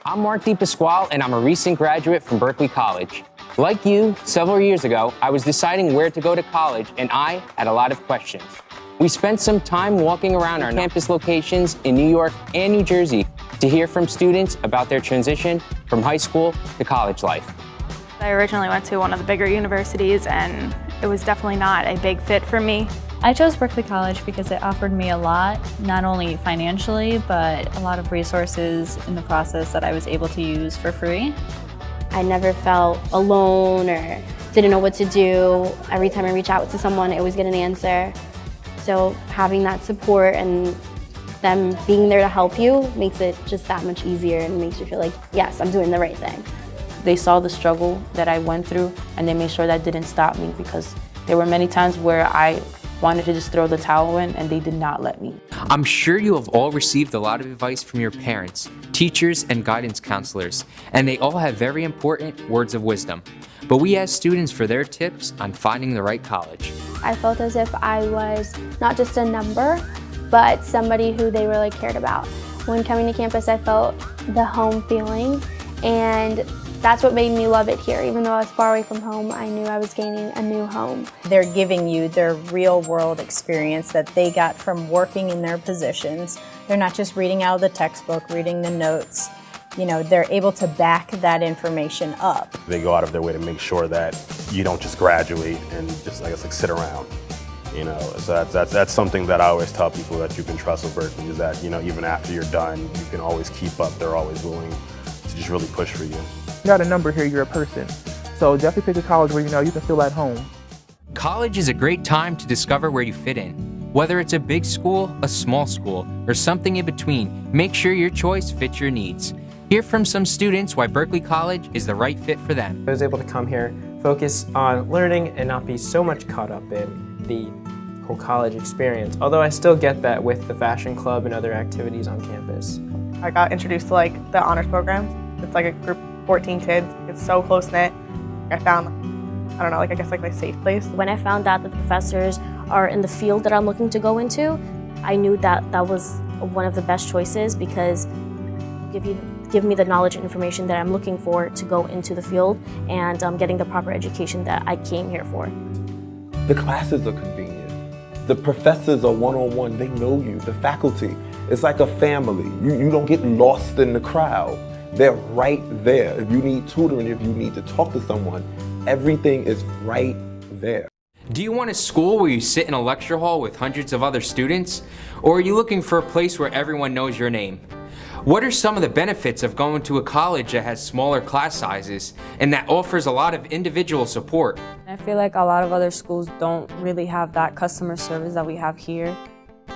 I'm Mark DePasquale, and I'm a recent graduate from Berkeley College. Like you, several years ago, I was deciding where to go to college, and I had a lot of questions. We spent some time walking around our campus locations in New York and New Jersey to hear from students about their transition from high school to college life. I originally went to one of the bigger universities, and it was definitely not a big fit for me. I chose Berkeley College because it offered me a lot, not only financially, but a lot of resources in the process that I was able to use for free. I never felt alone or didn't know what to do. Every time I reach out to someone, I always get an answer. So having that support and them being there to help you makes it just that much easier and makes you feel like, yes, I'm doing the right thing. They saw the struggle that I went through, and they made sure that didn't stop me, because there were many times where I wanted to just throw the towel in, and they did not let me. I'm sure you have all received a lot of advice from your parents, teachers, and guidance counselors, and they all have very important words of wisdom. But we asked students for their tips on finding the right college. I felt as if I was not just a number, but somebody who they really cared about. When coming to campus, I felt the home feeling, and that's what made me love it here. Even though I was far away from home, I knew I was gaining a new home. They're giving you their real world experience that they got from working in their positions. They're not just reading out of the textbook, reading the notes. You know, they're able to back that information up. They go out of their way to make sure that you don't just graduate and just, I guess, like sit around. You know, so that's something that I always tell people that you can trust with Berkeley, is that, you know, even after you're done, you can always keep up. They're always willing to just really push for you. You're not a number here, you're a person. So definitely pick a college where you know you can feel at home. College is a great time to discover where you fit in. Whether it's a big school, a small school, or something in between, make sure your choice fits your needs. Hear from some students why Berkeley College is the right fit for them. I was able to come here, focus on learning, and not be so much caught up in the whole college experience. Although I still get that with the fashion club and other activities on campus. I got introduced to the honors program. It's like a group of 14 kids. It's so close-knit. I found, I don't know, I guess my safe place. When I found out that the professors are in the field that I'm looking to go into, I knew that that was one of the best choices, because give me the knowledge and information that I'm looking for to go into the field, and getting the proper education that I came here for. The classes are convenient. The professors are one-on-one. They know you. The faculty, it's like a family. You don't get lost in the crowd. They're right there. If you need tutoring, if you need to talk to someone, everything is right there. Do you want a school where you sit in a lecture hall with hundreds of other students? Or are you looking for a place where everyone knows your name? What are some of the benefits of going to a college that has smaller class sizes and that offers a lot of individual support? I feel like a lot of other schools don't really have that customer service that we have here.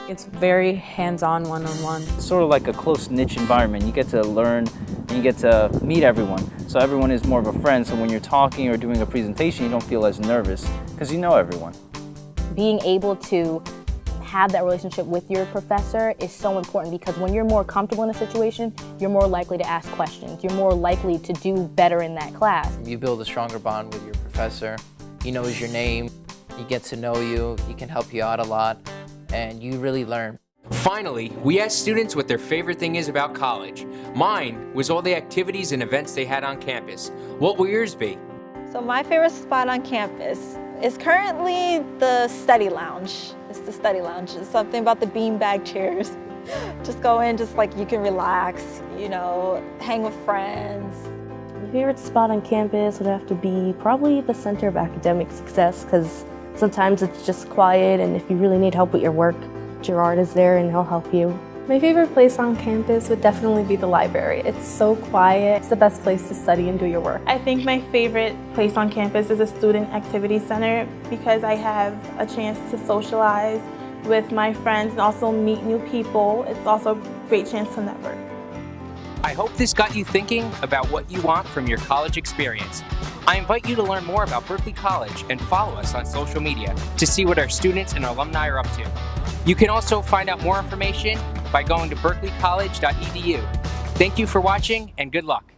It's very hands-on, one-on-one. It's sort of like a close niche environment. You get to learn and you get to meet everyone. So everyone is more of a friend, so when you're talking or doing a presentation, you don't feel as nervous because you know everyone. Being able to have that relationship with your professor is so important, because when you're more comfortable in a situation, you're more likely to ask questions. You're more likely to do better in that class. You build a stronger bond with your professor. He knows your name, he gets to know you, he can help you out a lot, and you really learn. Finally, we asked students what their favorite thing is about college. Mine was all the activities and events they had on campus. What will yours be? So my favorite spot on campus is currently the study lounge. It's the study lounge. It's something about the beanbag chairs. Just go in, just you can relax, you know, hang with friends. My favorite spot on campus would have to be probably the center of academic success, because sometimes it's just quiet, and if you really need help with your work, Gerard is there and he'll help you. My favorite place on campus would definitely be the library. It's so quiet. It's the best place to study and do your work. I think my favorite place on campus is a student activity center, because I have a chance to socialize with my friends and also meet new people. It's also a great chance to network. I hope this got you thinking about what you want from your college experience. I invite you to learn more about Berkeley College and follow us on social media to see what our students and alumni are up to. You can also find out more information by going to berkeleycollege.edu. Thank you for watching, and good luck.